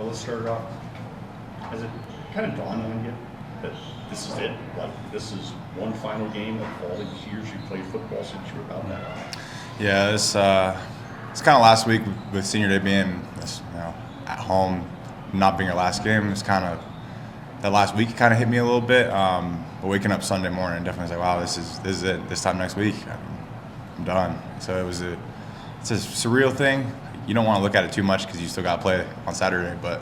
let's start off. Has it kind of dawned on you that this is it? Like, this is one final game of all the years you played football since you were about that high? Yeah, it's kind of last week with senior day being at home, not being our last game. It's kind of that last week kind of hit me a little bit. But waking up Sunday morning, definitely was like, wow, this is it. This time next week, I'm done. So it's a surreal thing. You don't want to look at it too much because you still got to play on Saturday, but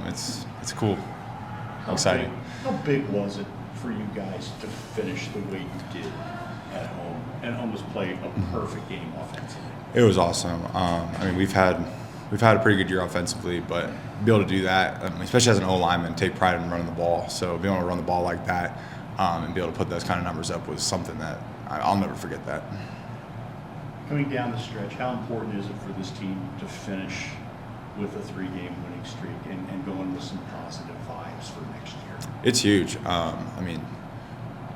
it's cool. Exciting. How big was it for you guys to finish the way you did at home and almost play a perfect game offensively? It was awesome. I mean, we've had a pretty good year offensively, but be able to do that, especially as an O lineman, take pride in running the ball. So being able to run the ball like that and be able to put those kind of numbers up was something that I'll never forget that. Coming down the stretch, how important is it for this team to finish with a 3-game winning streak and going with some positive vibes for next year? It's huge. I mean,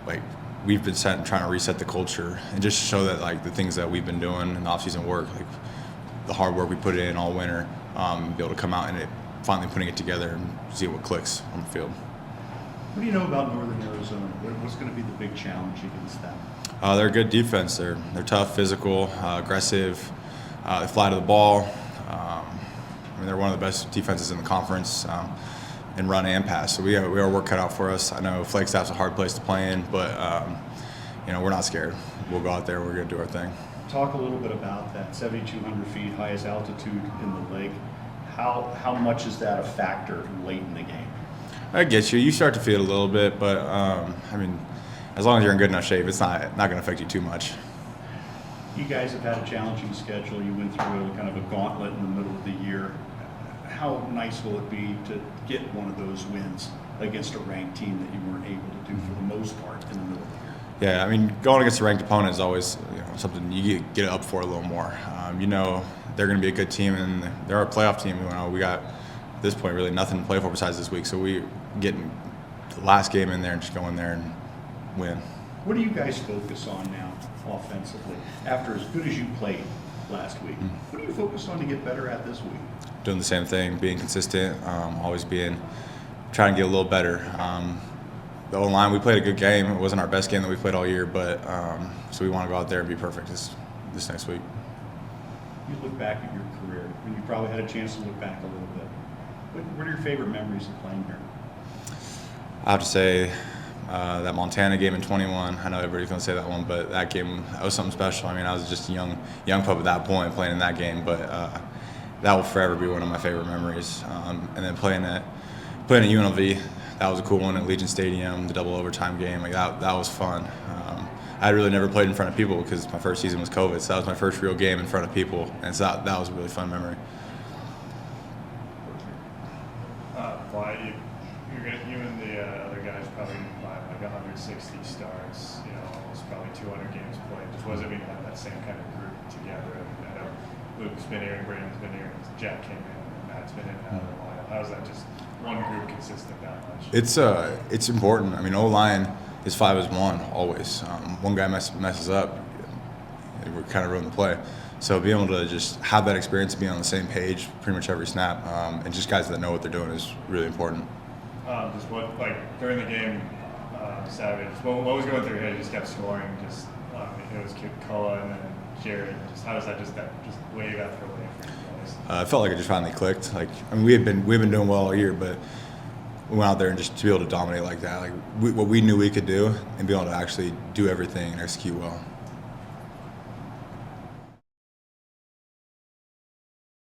like, we've been trying to reset the culture and just show that, like, the things that we've been doing in the off-season work, like the hard work we put in all winter, be able to come out and finally putting it together and see what clicks on the field. What do you know about Northern Arizona? What's going to be the big challenge against them? They're a good defense. They're tough, physical, aggressive. They fly to the ball. I mean, they're one of the best defenses in the conference in run and pass. So we are work cut out for us. I know Flagstaff's a hard place to play in, but we're not scared. We'll go out there. We're going to do our thing. Talk a little bit about that. 7,200 feet, highest altitude in the lake. How much is that a factor late in the game? I get you. You start to feel it a little bit, but I mean, as long as you're in good enough shape, it's not going to affect you too much. You guys have had a challenging schedule. You went through kind of a gauntlet in the middle of the year. How nice will it be to get one of those wins against a ranked team that you weren't able to do for the most part in the middle of the year? Yeah, I mean, going against a ranked opponent is always something you get up for a little more. They're going to be a good team, and they're a playoff team. We got, at this point, really nothing to play for besides this week. So we getting the last game in there and just go in there and win. What do you guys focus on now offensively after as good as you played last week? What do you focus on to get better at this week? Doing the same thing, being consistent, always trying to get a little better. The O-line, we played a good game. It wasn't our best game that we played all year, but so we want to go out there and be perfect this next week. You look back at your career, and you probably had a chance to look back a little bit. What are your favorite memories of playing here? I have to say that Montana game in 21. I know everybody's going to say that one, but that game, that was something special. I mean, I was just a young pup at that point playing in that game, but that will forever be one of my favorite memories. And then playing at UNLV, that was a cool one at Legion Stadium, the double overtime game. Like that was fun. I really never played in front of people because my first season was COVID, so that was my first real game in front of people, and so that was a really fun memory. Wyatt, you and the other guys probably combined like 160 starts, almost probably 200 games played. Just wasn't being have that same kind of group together. I know Luke's been here, and Brandon's been here, and Jack came in, and Matt's been in and out of a while. How's that just one group consistent that much? It's important. I mean, O-line is 5-1 always. One guy messes up, we're kind of ruining the play. So being able to just have that experience, being on the same page pretty much every snap, and just guys that know what they're doing is really important. Just during the game Saturday, what was going through your head? You just kept scoring. It was Koa and then Jared. Just how does that just wave after wave for you guys? I felt like it just finally clicked. We've been doing well all year, but we went out there and just to be able to dominate like that, what we knew we could do, and be able to actually do everything and execute well.